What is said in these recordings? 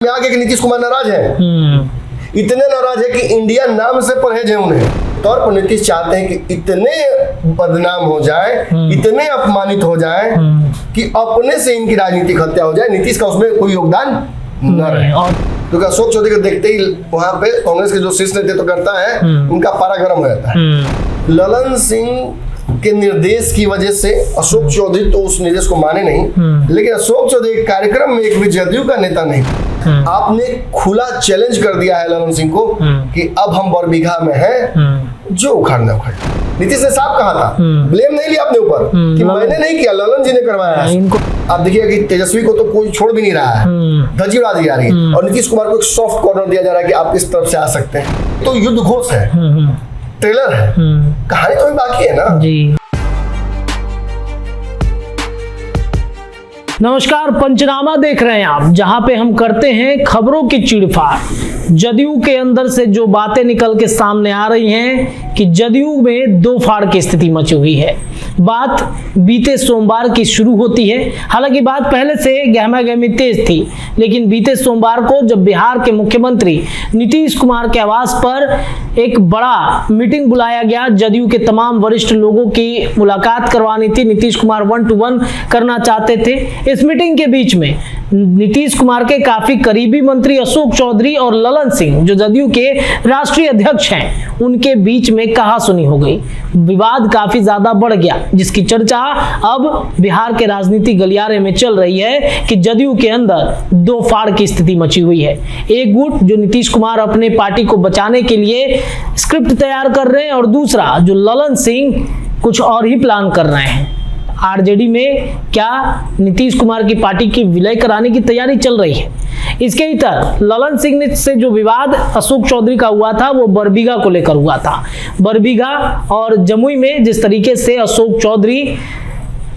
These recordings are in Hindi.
में आगे कि नीतीश कुमार नाराज है, इतने नाराज है कि इंडिया नाम से परहेज है उन्हें। तौर पर नीतीश चाहते हैं कि इतने बदनाम हो जाए, इतने अपमानित हो जाए कि अपने से इनकी राजनीतिक हत्या हो जाए, नीतीश का उसमें कोई योगदान न रहे। क्योंकि अशोक चौधरी को देखते ही वहां पे कांग्रेस के जो शीर्ष नेतृत्व करता है उनका पारा गर्म हो जाता है। ललन सिंह के निर्देश की वजह से अशोक चौधरी तो उस निर्देश को माने नहीं, लेकिन अशोक चौधरी कार्यक्रम में एक भी जदयू का नेता नहीं। आपने खुला चैलेंज कर दिया है ललन सिंह को कि अब हम बरबीघा में हैं, जो उखाड़ना उखाड़। नीतीश ने साफ कहा था, ब्लेम नहीं लिया अपने ऊपर कि मैंने नहीं किया, ललन जी ने करवाया है। आप देखिए कि तेजस्वी को तो कोई छोड़ भी नहीं रहा है, धज्जी उड़ा दी जा रही है, और नीतीश कुमार को एक सॉफ्ट कॉर्नर दिया जा रहा है कि आप इस तरफ से आ सकते हैं। तो युद्ध घोष है, ट्रेलर है, कहानी तो अभी बाकी है ना जी। नमस्कार, पंचनामा देख रहे हैं आप, जहां पे हम करते हैं खबरों की चीड़फाड़। जदयू के अंदर से जो बातें निकल के सामने आ रही हैं कि जदयू में दो फाड़ की स्थिति मची हुई है। बात बीते सोमवार की शुरू होती है, हालांकि बात पहले से गहमा गहमी तेज थी, लेकिन बीते सोमवार को जब बिहार के मुख्यमंत्री नीतीश कुमार के आवास पर एक बड़ा मीटिंग बुलाया गया, जदयू के तमाम वरिष्ठ लोगों की मुलाकात करवानी थी, नीतीश कुमार 1-to-1 करना चाहते थे। इस मीटिंग के बीच में नीतीश कुमार के काफी करीबी मंत्री अशोक चौधरी और ललन सिंह, जो जदयू के राष्ट्रीय अध्यक्ष हैं, उनके बीच में कहासुनी हो गई। विवाद काफी ज्यादा बढ़ गया, जिसकी चर्चा अब बिहार के राजनीतिक गलियारे में चल रही है कि जदयू के अंदर दो फाड़ की स्थिति मची हुई है। एक गुट जो नीतीश कुमार अपने पार्टी को बचाने के लिए स्क्रिप्ट तैयार कर रहे हैं, और दूसरा जो ललन सिंह कुछ और ही प्लान कर रहे हैं। आरजेडी में क्या नीतीश कुमार की पार्टी की विलय कराने की तैयारी चल रही है। इसके इतर ललन सिंह से जो विवाद अशोक चौधरी का हुआ था, वो बरबीघा को लेकर हुआ था। बरबीघा और जमुई में जिस तरीके से अशोक चौधरी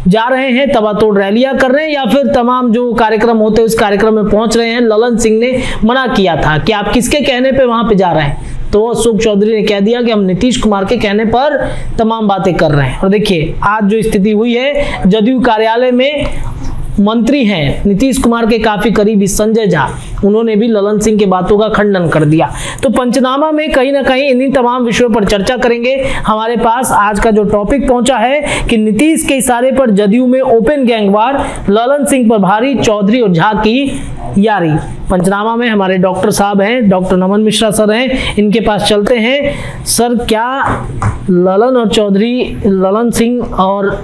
जा रहे हैं, तबातोड़ रैलियां कर रहे हैं, या फिर तमाम जो कार्यक्रम होते हैं उस कार्यक्रम में पहुंच रहे हैं, ललन सिंह ने मना किया था कि आप किसके कहने पे वहां पे जा रहे हैं। तो अशोक चौधरी ने कह दिया कि हम नीतीश कुमार के कहने पर तमाम बातें कर रहे हैं। और देखिए आज जो स्थिति हुई है, जदयू कार्यालय में मंत्री हैं नीतीश कुमार के काफी करीबी संजय झा, उन्होंने भी ललन सिंह की बातों का खंडन कर दिया। तो पंचनामा में कहीं ना कहीं इन्हीं तमाम विषयों पर चर्चा करेंगे। हमारे पास आज का जो टॉपिक पहुंचा है कि नीतीश के इशारे पर जदयू में ओपन गैंगवार, ललन सिंह पर भारी, चौधरी और झा की यारी। पंचनामा में हमारे डॉक्टर साहब हैं, डॉक्टर नमन मिश्रा सर हैं, इनके पास चलते हैं। सर, क्या ललन और चौधरी, ललन सिंह और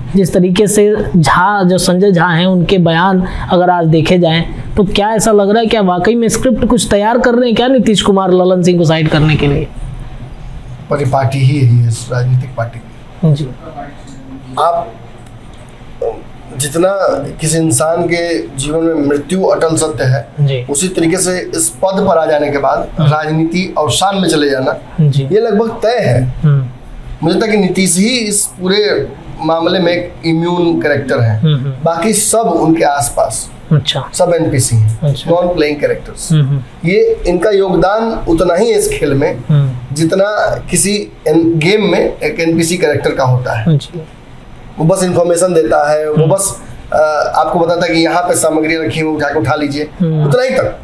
जिस तरीके से झा, जो संजय झा हैं, उनके बयान अगर आज देखे जाएं तो क्या ऐसा लग रहा है, क्या वाकई में स्क्रिप्ट कुछ तैयार कर रहे हैं क्या नीतीश कुमार ललन सिंह को साइड करने के लिए? पार्टी ही है इस राजनीतिक पार्टी जी। आप जितना किसी इंसान के जीवन में मृत्यु अटल सत्य है, उसी तरीके से इस पद पर आ जाने के बाद राजनीति अवसान में चले जाना ये लगभग तय है। मुझे लगता है कि नीतीश ही इस पूरे मामले में एक इम्यून कैरेक्टर है, बाकी सब उनके आसपास सब एनपीसी हैं, नॉन प्लेइंग कैरेक्टर्स। ये इनका योगदान उतना ही इस खेल में जितना किसी गेम में एक एनपीसी कैरेक्टर का होता है। वो बस इंफॉर्मेशन देता है, वो बस आपको बताता है कि यहाँ पे सामग्री रखी हुई, उठा के उठा लीजिए, उतना ही तक,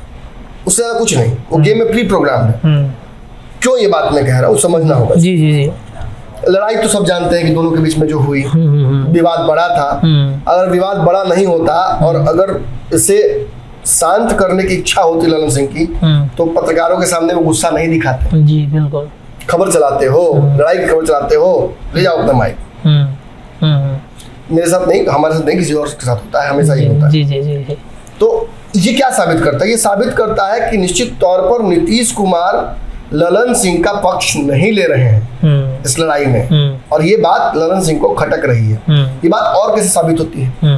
उससे ज्यादा कुछ नहीं। वो गेम में प्री प्रोग्राम है। क्यों ये बात मैं कह रहा हूँ, समझना होगा। जी जी जी। लड़ाई तो सब जानते हैं कि दोनों के बीच में जो हुई, विवाद बड़ा था। अगर विवाद बड़ा नहीं होता और अगर इसे शांत करने की इच्छा होती ललन सिंह की, तो पत्रकारों के सामने वो गुस्सा नहीं दिखाते। जी बिल्कुल। खबर चलाते हो, लड़ाई की खबर चलाते हो, ले जाओ अपना माइक। मेरे साथ नहीं, हमारे साथ नहीं, किसी और के साथ होता है, हमेशा ही होता है। जी जी जी। तो ये क्या साबित करता है? ये साबित करता है कि निश्चित तौर पर नीतीश कुमार ललन सिंह का पक्ष नहीं ले रहे हैं इस लड़ाई में, और ये बात ललन सिंह को खटक रही है। ये बात और कैसे साबित होती है?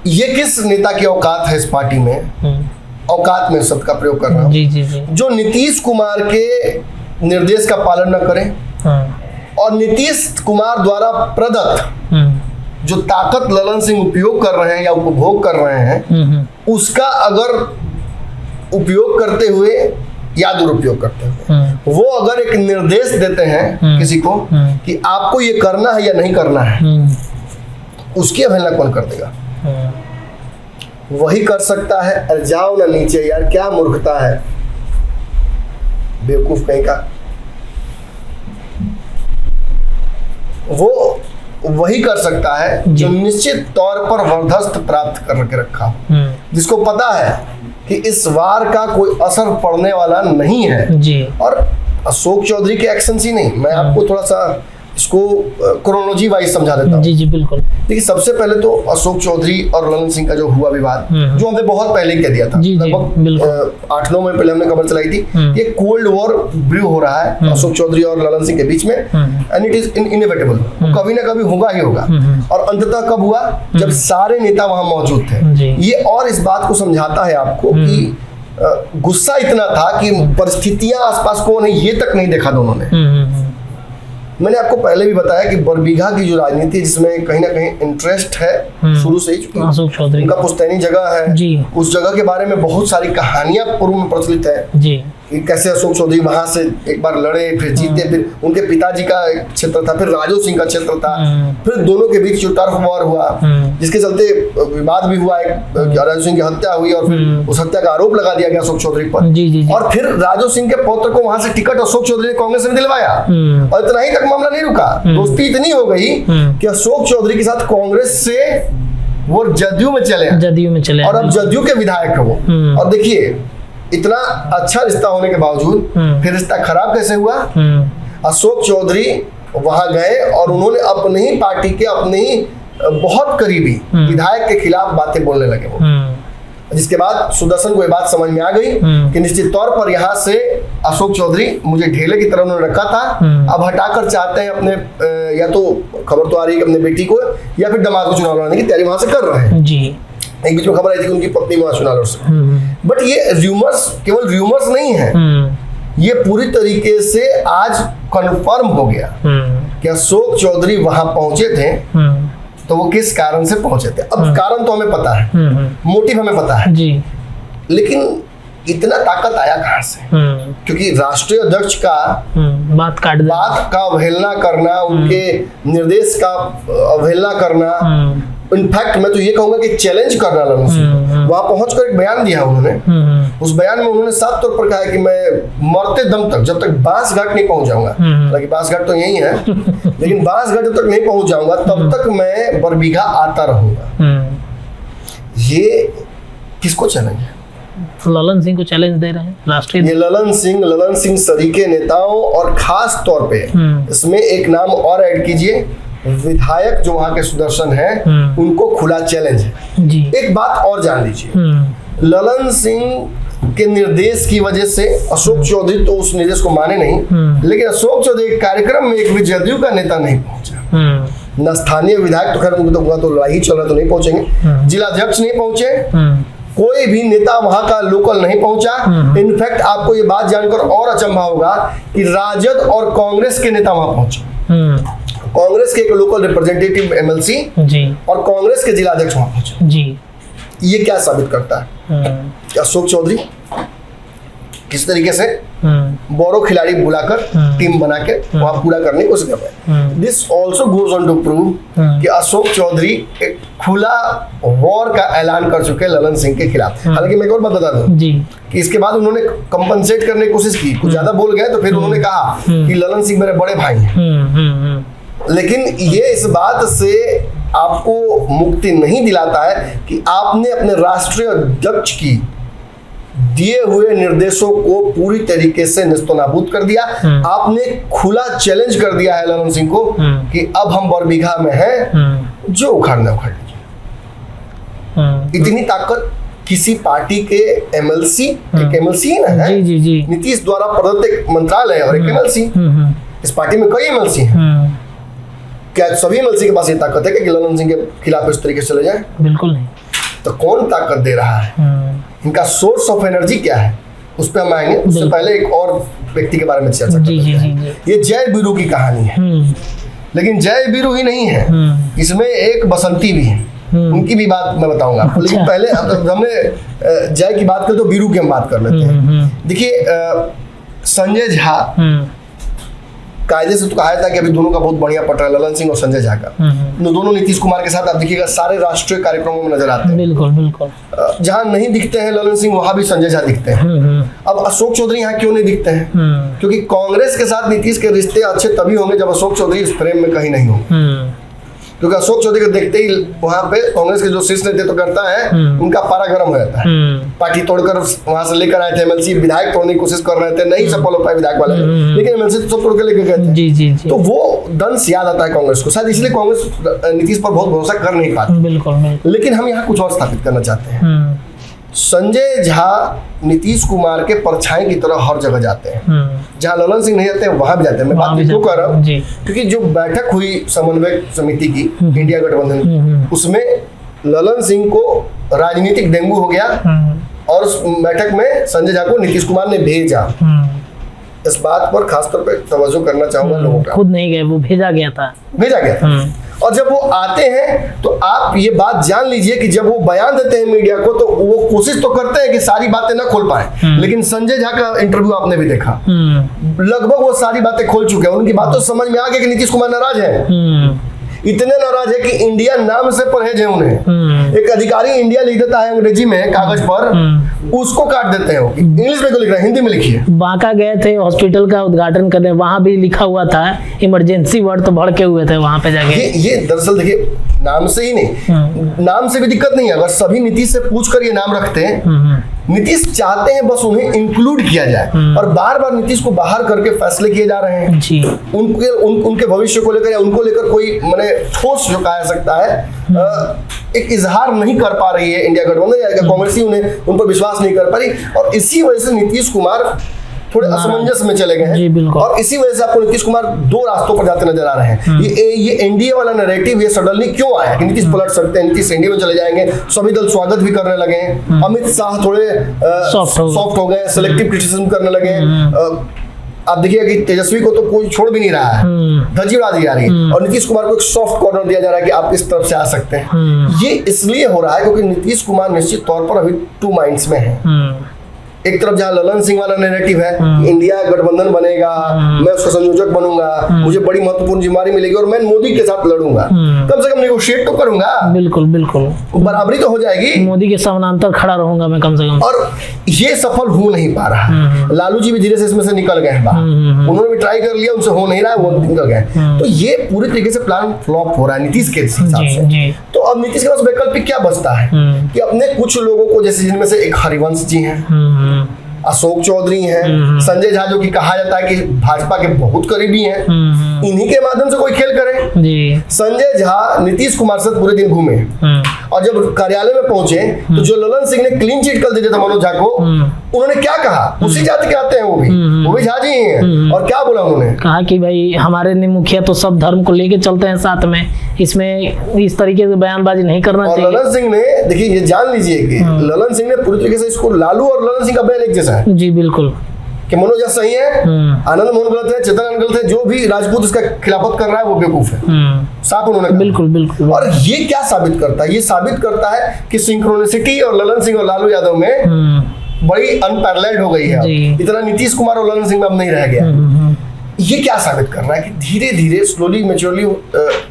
ये किस नेता की औकात है इस पार्टी में, औकात में शब्द का प्रयोग कर रहा हूं, जो नीतीश कुमार के निर्देश का पालन न करे, और नीतीश कुमार द्वारा प्रदत्त जो ताकत ललन सिंह उपयोग कर रहे हैं या उपभोग कर रहे हैं, उसका अगर उपयोग करते हुए या दुरुपयोग करते हुए वो अगर एक निर्देश देते हैं किसी को कि आपको ये करना है या नहीं करना है, उसकी अवहेलना कौन कर देगा? वही कर सकता है। अरे जाओ ना नीचे यार, क्या मूर्खता है, बेवकूफ कहीं का। वो वही कर सकता है जो निश्चित तौर पर वरदस्त प्राप्त करके रखा हो, जिसको पता है कि इस वार का कोई असर पड़ने वाला नहीं है जी। और अशोक चौधरी के एक्शन ही नहीं, मैं आपको थोड़ा सा इसको क्रोनोलॉजी वाइज समझा देता हूँ। जी जी बिल्कुल। देखिए, सबसे पहले तो अशोक चौधरी और ललन सिंह का जो हुआ विवाद, जो हमने बहुत पहले कह दिया था, लगभग 8-9 महीने पहले हमने खबर चलाई थी, ये कोल्ड वॉर ब्रू हो रहा है अशोक चौधरी और ललन सिंह के बीच में, एंड इट इज इनएविटेबल, कभी ना कभी होगा ही होगा। और अंततः कब हुआ? जब सारे नेता वहां मौजूद थे। ये और इस बात को समझाता है आपको कि गुस्सा इतना था कि परिस्थितियां आसपास कौन है ये तक नहीं देखा दोनों ने। मैंने आपको पहले भी बताया कि बरबीघा की जो राजनीति, जिसमें कहीं ना कहीं इंटरेस्ट है शुरू से ही, चूंकि अशोक चौधरी उनका पुश्तैनी जगह है जी। उस जगह के बारे में बहुत सारी कहानियां पूर्व में प्रचलित है जी। कि कैसे अशोक चौधरी वहां से एक बार लड़े, फिर जीते, फिर उनके पिताजी का क्षेत्र था, फिर राजू सिंह का क्षेत्र था, फिर दोनों के बीच जो टर्फ वॉर हुआ, जिसके चलते विवाद भी हुआ, एक राजू सिंह की हत्या हुई और फिर उस हत्या का आरोप लगा दिया गया अशोक चौधरी पर। जी जी जी। और फिर राजू सिंह के पौत्र को वहां से टिकट अशोक चौधरी ने कांग्रेस ने दिलवाया, और इतना ही तक मामला नहीं रुका। दोस्ती इतनी हो गई कि अशोक चौधरी के साथ कांग्रेस से वो जदयू में चले और अब जदयू के विधायक है वो। और देखिए, इतना अच्छा रिश्ता होने के बावजूद फिर रिश्ता खराब कैसे हुआ? अशोक चौधरी वहां गए और उन्होंने अपनी ही पार्टी के, अपने ही बहुत करीबी विधायक के खिलाफ बातें बोलने लगे वो, जिसके बाद सुदर्शन को ये बात समझ में आ गई कि निश्चित तौर पर यहाँ से अशोक चौधरी मुझे ढेले की तरह उन्होंने रखा था, अब हटाकर चाहते हैं अपने, या तो खबर तो आ रही है कि अपने बेटी को या फिर दामाद को चुनाव लड़ने की तैयारी वहां से कर रहे हैं जी। एक बीच में खबर आई थी कि उनकी पत्नी वहां चुनाव लड़ सकती। बट ये र्यूमर्स केवल र्यूमर्स नहीं है, ये पूरी तरीके से आज कन्फर्म हो गया कि अशोक चौधरी वहां पहुंचे थे, तो वो किस कारण से पहुंचे थे। अब कारण तो हमें पता है, मोटिव हमें पता है जी, लेकिन इतना ताकत आया कहां से? क्योंकि राष्ट्रीय अध्यक्ष का बात का अवहेलना करना, उनके निर्देश का अवहेलना करना, इनफैक्ट मैं तो ये कहूंगा कि चैलेंज करना ललन सिंह। वहां पहुंचकर एक बयान दिया उन्होंने, उस बयान में उन्होंने साफ तौर पर कहा है कि मैं मरते दम तक, जब तक बांसघाट नहीं पहुंच जाऊंगा, हालांकि बांसघाट तो यही है, लेकिन बांसघाट जब तक नहीं पहुंच जाऊंगा तब तक मैं बरबीघा आता रहूंगा। ये किसको चैलेंज है? ललन सिंह को चैलेंज दे रहे हैं राष्ट्रीय। ये ललन सिंह सरीके नेताओं, और खास तौर पे इसमें एक नाम और ऐड कीजिए, विधायक जो वहां के सुदर्शन हैं, उनको खुला चैलेंज है जी। एक बात और जान लीजिए, ललन सिंह के निर्देश की वजह से अशोक चौधरी तो उस निर्देश को माने नहीं, लेकिन अशोक चौधरी के कार्यक्रम में एक भी जदयू का नेता नहीं पहुंचा। न स्थानीय विधायक, तो खैर उनको तो लड़ाई ही चल रहा, तो नहीं पहुंचेंगे, जिलाध्यक्ष नहीं पहुंचे, कोई भी नेता वहां का लोकल नहीं पहुंचा। इनफैक्ट आपको ये बात जानकर और अचंभा होगा कि राजद और कांग्रेस के नेता वहां पहुंचे, कांग्रेस के एक लोकल रिप्रेजेंटेटिव एमएलसी जी, और कांग्रेस के जिलाध्यक्ष वहां पहुंचे जी। ये क्या साबित करता है कि अशोक चौधरी किस तरीके से बोरो खिलाड़ी बुलाकर टीम बना के वहां पूरा करने की कोशिश कर रहे हैं। This also goes on to prove कि अशोक चौधरी एक खुला वॉर का ऐलान कर चुके हैं ललन सिंह के खिलाफ। हालांकि मैं एक और बात बता दूं कि इसके बाद उन्होंने कंपनसेट करने की कोशिश की, कुछ ज्यादा बोल गए तो फिर उन्होंने कहा कि ललन सिंह मेरे बड़े भाई हैं, लेकिन ये इस बात से आपको मुक्ति नहीं दिलाता है कि आपने अपने राष्ट्रीय अध्यक्ष की दिए हुए निर्देशों को पूरी तरीके से निस्तनाबूद कर दिया। आपने खुला चैलेंज कर दिया है ललन सिंह को कि अब हम बरबीघा में हैं, जो उखाड़ना उखाड़ लीजिए। इतनी ताकत किसी पार्टी के एमएलसी, एक एमएलसी ही ना है, जी। नीतीश द्वारा प्रदत्त एक मंत्रालय और एक एमएलसी, इस पार्टी में कई एमएलसी हैं। क्या सभी एमएलसी के पास ये ताकत है कि ललन सिंह के खिलाफ इस तरीके से चले जाए? बिल्कुल नहीं। तो कौन ताकत दे रहा है? इनका सोर्स ऑफ एनर्जी क्या है, उस पर हम आएंगे। उससे पहले एक और व्यक्ति के बारे में चर्चा करते हैं। ये जय बीरू की कहानी है, लेकिन जय बीरू ही नहीं है, इसमें एक बसंती भी है, उनकी भी बात मैं बताऊंगा आपको। लेकिन पहले हमने जय की बात करें तो बीरू की हम बात कर लेते हैं। देखिए, संजय झा कायदे से तो कहा था कि अभी दोनों का बहुत बढ़िया पट रहा है, ललन सिंह और संजय झा का। दोनों नीतीश कुमार के साथ आप देखिएगा सारे राष्ट्रीय कार्यक्रमों में नजर आते हैं। बिल्कुल बिल्कुल। जहाँ नहीं दिखते हैं ललन सिंह, वहां भी संजय झा दिखते हैं। अब अशोक चौधरी यहाँ क्यों नहीं दिखते हैं? क्योंकि कांग्रेस के साथ नीतीश के रिश्ते अच्छे तभी होंगे जब अशोक चौधरी इस फ्रेम में कहीं नहीं होंगे। क्योंकि अशोक चौधरी को देखते ही वहां पे कांग्रेस के जो शीर्ष नेतृत्व करता है उनका पारा गर्म हो जाता है। पार्टी तोड़कर वहां से लेकर आए थे एमएलसी, विधायक तोड़ने की कोशिश कर रहे थे, नहीं सफल हो पाए विधायक वाले, लेकिन एमएलसी तो सब तोड़ के लेकर गए थे। जी जी जी। तो वो दंश याद आता है कांग्रेस को, शायद इसलिए कांग्रेस नीतीश पर बहुत भरोसा कर नहीं पाती। बिल्कुल। लेकिन हम यहाँ कुछ और स्थापित करना चाहते हैं। संजय झा नीतीश कुमार के परछाई की तरह हर जगह जाते हैं। जहाँ ललन सिंह नहीं जाते हैं वहां भी जाते हैं। मैं बात क्यों कर रहा हूँ? क्योंकि जो बैठक हुई समन्वय समिति की इंडिया गठबंधन, उसमें ललन सिंह को राजनीतिक डेंगू हो गया और उस बैठक में संजय झा को नीतीश कुमार ने भेजा। इस बात पर खासतौर पर तवज्जो करना चाहूंगा लोगों का। खुद नहीं गए, वो भेजा गया था। और जब वो आते हैं तो आप ये बात जान लीजिए कि जब वो बयान देते हैं मीडिया को तो वो कोशिश तो करते हैं कि सारी बातें ना खोल पाए, लेकिन संजय झा का इंटरव्यू आपने भी देखा, लगभग वो सारी बातें खोल चुके हैं। उनकी बात तो समझ में आ गया कि नीतीश कुमार नाराज है, इतने नाराज है कि इंडिया नाम से परहेज है उन्हें। एक अधिकारी इंडिया लिख देता है अंग्रेजी में कागज पर, उसको काट देते हैं। इंग्लिश में तो लिख रहे हैं, हिंदी में लिखिए। बांका गए थे हॉस्पिटल का उद्घाटन करने, वहां भी लिखा हुआ था इमरजेंसी वार्ड, तो भड़के हुए थे वहां पे जाके। ये दरअसल देखिए नाम से ही नहीं, नाम से भी दिक्कत नहीं है। अगर सभी नीतीश से पूछ कर ये नाम रखते हैं, नीतीश चाहते हैं बस उन्हें इंक्लूड किया जाए, और बार बार नीतीश को बाहर करके फैसले किए जा रहे हैं जी। उनके भविष्य को लेकर या उनको लेकर कोई माने ठोस जो कहा सकता है एक इजहार नहीं कर पा रही है इंडिया गठबंधन या कांग्रेस ही उन पर विश्वास नहीं कर पा रही, और इसी वजह से नीतीश कुमार थोड़े असमंजस में चले गए हैं। और इसी वजह से आपको नीतीश कुमार दो रास्तों पर जाते नजर आ रहे हैं। ये एनडीए वाला नैरेटिव ये सडनली क्यों आया कि नीतीश पलट सकते हैं, नीतीश एनडीए में चले जाएंगे, सभी दल स्वागत भी करने लगे हैं, अमित शाह थोड़े सॉफ्ट हो गए, सेलेक्टिव क्रिटिसिज्म करने लगे। आप देखिए कि तेजस्वी को तो कोई छोड़ भी नहीं रहा है, धज्जी उड़ा दी जा रही है, और नीतीश कुमार को एक सॉफ्ट कॉर्नर दिया जा रहा है कि आप इस तरफ से आ सकते हैं। ये इसलिए हो रहा है क्योंकि नीतीश कुमार निश्चित तौर पर अभी टू माइंड्स में है। एक तरफ जहाँ ललन सिंह वाला नैरेटिव है, इंडिया गठबंधन बनेगा, मैं उसका संयोजक बनूंगा, मुझे बड़ी महत्वपूर्ण जिम्मेदारी मिलेगी और मैं मोदी के साथ लड़ूंगा, कम से कम नेगोशिएट तो करूंगा। बिल्कुल बिल्कुल, बराबरी तो हो जाएगी, मोदी के समानांतर खड़ा रहूंगा मैं कम से कम। और ये सफल हो नहीं पा रहा। लालू जी भी धीरे से इसमें से निकल गए हैं बाहर, उन्होंने भी ट्राई कर लिया, उनसे हो नहीं रहा है, वो निकल गए। तो ये पूरी तरीके से प्लान फ्लॉप हो रहा है नीतीश के हिसाब से। तो अब नीतीश के पास वैकल्पिक क्या बचता है कि अपने कुछ लोगों को, जैसे जिनमें से एक हरिवंश जी हैं, अशोक चौधरी हैं, संजय झा जो कि कहा जाता है कि भाजपा के बहुत करीबी हैं, इन्हीं के माध्यम से कोई खेल करे जी। संजय झा नीतीश कुमार से पूरे दिन घूमे, और जब कार्यालय में पहुंचे तो जो ललन सिंह ने क्लीन चिट कर दिया था मनोज झा को, उन्होंने क्या कहा? उसी जाति के आते हैं वो भी झा जी हैं। और क्या बोला उन्होंने? कहा कि भाई हमारे मुखिया तो सब धर्म को लेके चलते हैं साथ में, इसमें इस तरीके से बयानबाजी नहीं करना चाहिए। ललन सिंह ने, देखिए ये जान लीजिए कि ललन सिंह ने पूरी तरीके से इसको, लालू और ललन सिंह का बयान एक जैसा है जी, बिल्कुल, कि मनोज झा सही है, आनंद मोहन गलत है, चेतन गलत है, जो भी राजपूत इसका खिलाफत कर रहा है वो बेवकूफ है, साफ उन्होंने कहा। बिल्कुल बिल्कुल। और ये क्या साबित करता है? ये साबित करता है कि सिंक्रोनिसिटी और ललन सिंह और लालू यादव में बड़ी अनपैरेलल्ड हो गई है। इतना नीतीश कुमार और ललन सिंह में अब नहीं रह गया। ये क्या साबित कर रहा है कि धीरे धीरे स्लोली मैच्योरली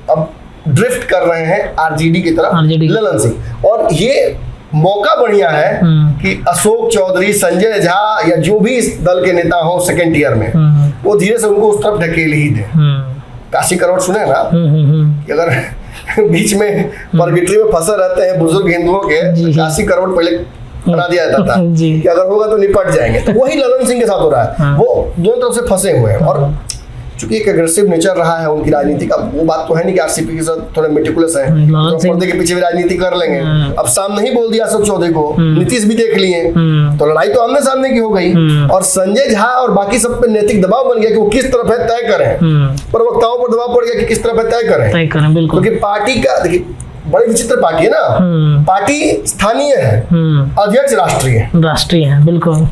अब ड्रिफ्ट कर रहे हैं आरजेडी की तरफ ललन सिंह। और ये मौका बढ़िया है कि अशोक चौधरी, संजय झा या जो भी इस दल के नेता हो सेकेंड ईयर में, वो धीरे से उनको उस तरफ ढकेल ही दे। काशी करोड़ सुने ना कि अगर बीच में परगिटरी में फंसे रहते हैं बुजुर्ग हिंदुओं के, तो काशी करोड़ पहले बना दिया जाता था कि अगर होगा तो निपट जाएंगे। तो वही ललन सिंह के साथ हो रहा है, वो दोनों तरफ से फंसे हुए हैं। और चूंकि एक एग्रेसिव नेचर रहा है उनकी राजनीति का, वो बात तो है नहीं कि आरसीपी के साथ थोड़े मेटिकुलस है, तो पर्दे के पीछे भी राजनीति कर लेंगे। अब सामने ही बोल दिया अशोक चौधरी को, नीतीश भी देख लिए, तो लड़ाई तो आमने सामने की हो गई। और संजय झा और बाकी सब पे नैतिक दबाव बन गया कि वो किस तरफ है तय करें, प्रवक्ताओं पर दबाव पड़ गया कि किस तरफ है तय करें। क्योंकि पार्टी का, देखिए बड़ी विचित्र पार्टी है ना, पार्टी स्थानीय है, अध्यक्ष राष्ट्रीय है। बिल्कुल।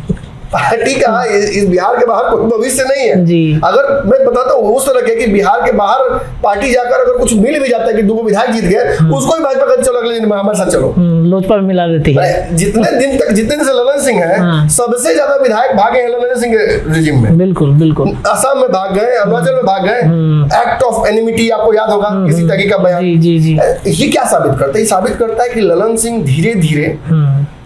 पार्टी का इस बिहार के बाहर कोई भविष्य नहीं है जी। अगर मैं बताता हूँ उस तरह के कि बिहार के बाहर पार्टी जाकर अगर कुछ मिल भी जाता है कि 2 विधायक जीत गए, उसको भी भाजपा कहती चलो अगले दिन में हमारे साथ चलो। लोजपा में मिला देती है। जितने दिन से ललन सिंह है, हाँ। सबसे ज्यादा विधायक भागे हैं ललन सिंह के रिजिम में। बिल्कुल बिल्कुल। असम में भाग गए, अरुणाचल में भाग गए, एक्ट ऑफ एनिमिटी आपको याद होगा किसी तरह का बयान। जी जी जी। ये क्या साबित करता है? ये साबित करता है कि ललन सिंह धीरे धीरे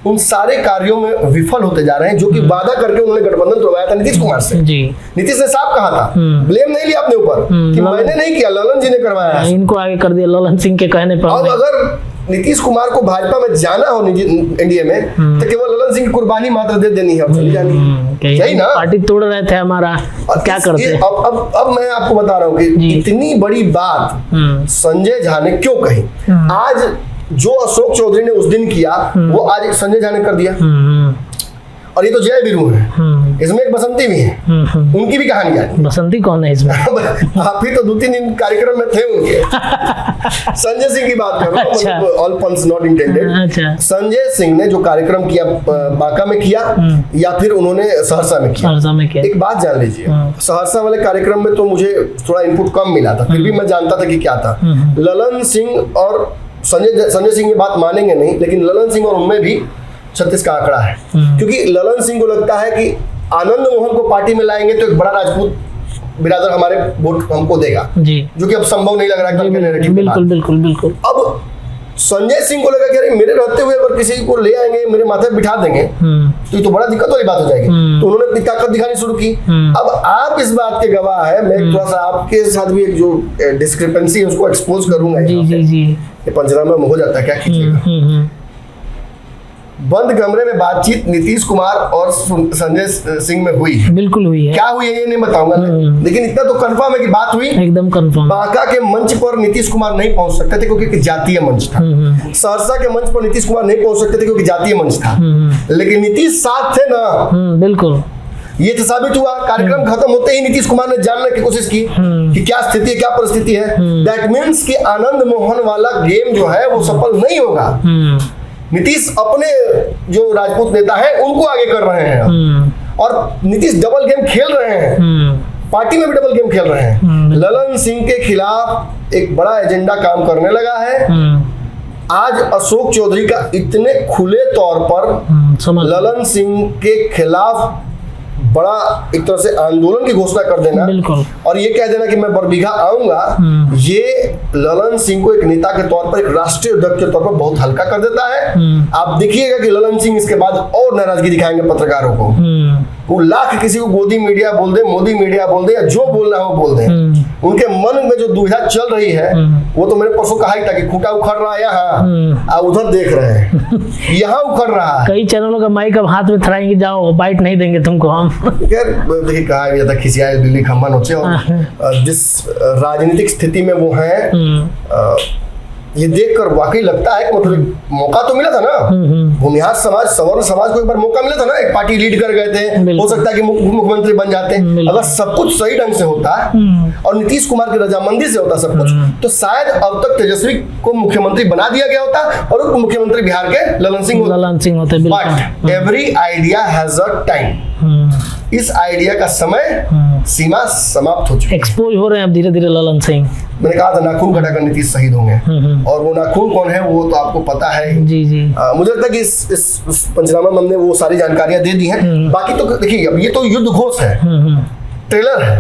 उन सारे कार्यों में विफल होते जा रहे हैं जो कि वादा करके उन्होंने गठबंधन तोड़वाया था नीतीश कुमार से। जी। नीतीश ने साफ कहा था, ब्लेम नहीं लिया अपने ऊपर कि मैंने नहीं किया, ललन जी ने करवाया है। इनको आगे कर दिया ललन सिंह के कहने पर। अब अगर नीतीश कुमार को भाजपा में जाना हो एनडीए में, तो केवल ललन सिंह की कुर्बानी मात्र दे देनी है और चली जानी है। यही ना, पार्टी तोड़ रहे थे हमारा, क्या करते हैं? अब मैं आपको बता रहा हूँ कि इतनी बड़ी बात संजय झा ने क्यों कही। आज जो अशोक चौधरी ने उस दिन किया वो आज संजय झा ने कर दिया। और ये तो जय वीरू है, इसमें एक बसंती भी है, उनकी भी कहानी है। बसंती कौन है इसमें? आप ही तो 2-3 दिन कार्यक्रम में थे उनके। संजय सिंह की बात कर रहा हूँ, अच्छा। All puns not intended. अच्छा। संजय सिंह ने जो कार्यक्रम किया बांका में किया या फिर उन्होंने सहरसा में किया। सहरसा में किया। एक बात जान लीजिए, सहरसा वाले कार्यक्रम में तो मुझे थोड़ा इनपुट कम मिला था, फिर भी मैं जानता था कि क्या था। ललन सिंह और संजय सिंह ये बात मानेंगे नहीं, लेकिन ललन सिंह और उनमें भी 36 का आंकड़ा है। क्योंकि ललन सिंह को लगता है कि आनंद मोहन को पार्टी में लाएंगे तो एक बड़ा राजपूत बिरादर हमारे वोट हमको देगा, जी। जो कि अब संभव नहीं लग रहा है। बिल्कुल बिल्कुल बिल्कुल। अब संजय सिंह को लगा कि अरे मेरे रहते हुए अगर किसी को ले आएंगे, मेरे माथे बिठा देंगे तो ये तो बड़ा दिक्कत वाली बात हो जाएगी। तो उन्होंने अपनी ताकत दिखानी शुरू की। अब आप इस बात के गवाह है, मैं थोड़ा सा आपके साथ भी एक जो डिस्क्रिपेंसी है उसको एक्सपोज करूंगा। जी जी जी। ये पंचनामा में हो जाता है, क्या कीजिएगा। बंद कमरे में बातचीत नीतीश कुमार और संजय सिंह में हुई है। बिल्कुल हुई है। क्या हुई है ये नहीं बताऊंगा, लेकिन इतना तो कंफर्म है कि बात हुई, एकदम कंफर्म। बांका के मंच पर नीतीश कुमार नहीं पहुंच सकते थे क्योंकि एक जातीय मंच था। सहरसा के मंच पर नीतीश कुमार नहीं पहुंच सकते थे क्योंकि जातीय मंच था। लेकिन नीतीश साथ थे ना। बिल्कुल। ये तो साबित हुआ। कार्यक्रम खत्म होते ही नीतीश कुमार ने जानने की कोशिश की कि क्या स्थिति है, क्या परिस्थिति है। दैट मीन्स कि आनंद मोहन वाला गेम जो है वो सफल नहीं होगा। नीतीश अपने जो राजपूत नेता हैं उनको आगे कर रहे हैं और नीतीश डबल गेम खेल रहे हैं, पार्टी में भी डबल गेम खेल रहे हैं। ललन सिंह के खिलाफ एक बड़ा एजेंडा काम करने लगा है। आज अशोक चौधरी का इतने खुले तौर पर ललन सिंह के खिलाफ बड़ा एक तरह से आंदोलन की घोषणा कर देना और ये कह देना कि मैं बरबीघा आऊंगा, ये ललन सिंह को एक नेता के तौर पर, एक राष्ट्रीय अध्यक्ष के तौर पर बहुत हल्का कर देता है। आप देखिएगा कि ललन सिंह इसके बाद और नाराजगी दिखाएंगे पत्रकारों को। वो लाख किसी को गोदी मीडिया बोल दे, मोदी मीडिया बोल दे या जो बोलना हो बोल दे, उनके मन में जो दुविधा चल रही है वो तो मैंने परसों कहा ही था कि खूंटा उखड़ रहा है यहाँ, उधर देख रहे हैं, यहाँ उखड़ रहा है। कई चैनलों का माइक अब हाथ में थराएंगे, जाओ बाइट नहीं देंगे तुमको हम। यार देखिए कहा गया था खिसियाए दिल्ली खम्बा नोचे, और जिस राजनीतिक स्थिति में वो है ये देखकर वाकई लगता है कि मतलब मौका तो मिला था ना। भूमिहार समाज, सवर्ण समाज को एक बार मौका मिला था ना, एक पार्टी लीड कर गए थे, हो सकता है कि मुख्यमंत्री बन जाते। अगर सब कुछ सही ढंग से होता और नीतीश कुमार की रजामंदी से होता सब कुछ, तो शायद अब तक तेजस्वी को मुख्यमंत्री बना दिया गया होता और उप मुख्यमंत्री बिहार के ललन सिंह होते। But every idea has a time. इस आइडिया का समय सीमा समाप्त हो चुकी है। एक्सपोज हो रहे हैं अब धीरे धीरे ललन सिंह। मैंने कहा था नाखून कटाकर नीतीश शहीद होंगे, और वो नाखून कौन है वो तो आपको पता है। जी जी। मुझे लगता है कि इस पंचनामा में हमने वो सारी जानकारियां दे दी हैं। बाकी तो देखिए अब ये तो युद्ध घोष है, ट्रेलर है,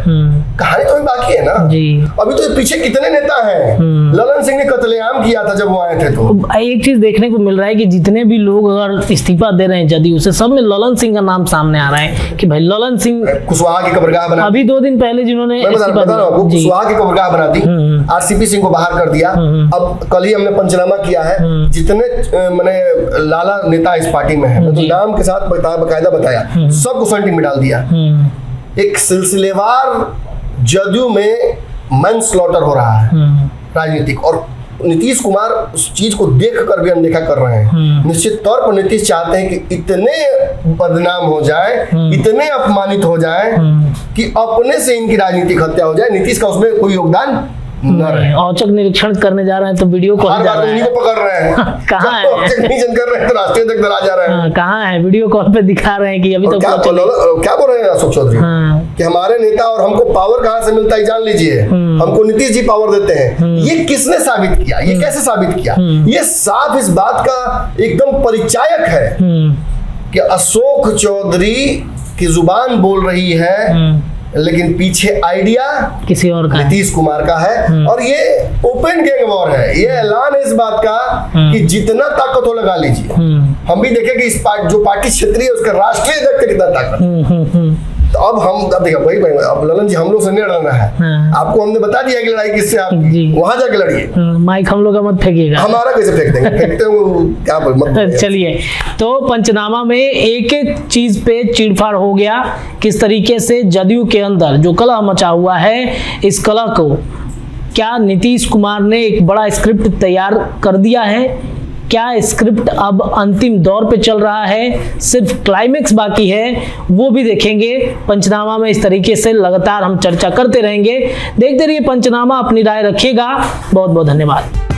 कहानी तो अभी बाकी है ना जी। अभी तो पीछे कितने नेता हैं। ललन सिंह ने कत्लेआम किया था जब वो आए थे। तो एक चीज देखने को मिल रहा है कि जितने भी लोग अगर इस्तीफा दे रहे हैं जदयू से, सब में ललन सिंह का नाम सामने आ रहा है कि भाई ललन सिंह कुशवाहा की कब्रगाह बना, अभी 2 दिन पहले जिन्होंने कुशवाहा की कब्रगाह बना दी, आरसीपी सिंह को बाहर कर दिया। अब कल ही हमने पंचनामा किया है, जितने मैंने लाला नेता इस पार्टी में है, तो नाम के साथ बकायदा बताया, सबको सेंटिंग में डाल दिया। एक सिलसिलेवार जदयू में मैनस्लॉटर हो रहा है राजनीतिक, और नीतीश कुमार उस चीज को देख कर भी अनदेखा कर रहे हैं। निश्चित तौर पर नीतीश चाहते हैं कि इतने बदनाम हो जाए, इतने अपमानित हो जाए कि अपने से इनकी राजनीतिक हत्या हो जाए। नीतीश का उसमें कोई योगदान नर है। औचक निरीक्षण करने जा रहे हैं तो वीडियो कॉल हर जा बार रहा उन्हीं है। को पकड़ रहे हैं। कहाँ है? जब औचक निरीक्षण कर रहे हैं तो राष्ट्रीय अध्यक्ष दल आ जा रहे हैं। हाँ, कहाँ है? वीडियो कॉल पे दिखा रहे हैं कि अभी और तक क्या पहुंचे। क्या बोल रहे हैं अशोक चौधरी हाँ। कि हमारे नेता और हमको पावर कहाँ से मिलता है जान लीजिए, हमको नीतीश जी पावर देते हैं। ये किसने साबित किया? ये कैसे साबित किया? ये साफ इस बात का एकदम परिचायक है कि अशोक चौधरी की जुबान बोल रही है लेकिन पीछे आइडिया किसी और का है। नीतीश कुमार का है। और ये ओपन गैंग वॉर है। ये ऐलान है इस बात का कि जितना ताकत हो लगा लीजिए। हम भी देखें कि इस जो पार्टी क्षेत्रीय है उसका राष्ट्रीय अध्यक्ष कितना ताकत। तो अब देखिए भाई अब ललन जी हम लोग से नहीं लड़ना है। हाँ। आपको हमने बता दिया कि लड़ाई किससे आपकी, जी। वहां जाके लड़िए। माइक हम लोग का मत फेंकिएगा। हमारा कैसे फेंक देंगे? फेंकते हो क्या मत। चलिए, तो पंचनामा में एक एक चीज पे चीड़फाड़ हो गया। किस तरीके से जदयू के अंदर जो कलह मचा हुआ है, इस कलह को क्या नीतीश कुमार ने एक बड़ा स्क्रिप्ट तैयार कर दिया है? क्या स्क्रिप्ट अब अंतिम दौर पे चल रहा है? सिर्फ क्लाइमेक्स बाकी है, वो भी देखेंगे। पंचनामा में इस तरीके से लगातार हम चर्चा करते रहेंगे। देखते रहिए पंचनामा, अपनी राय रखिएगा। बहुत बहुत धन्यवाद।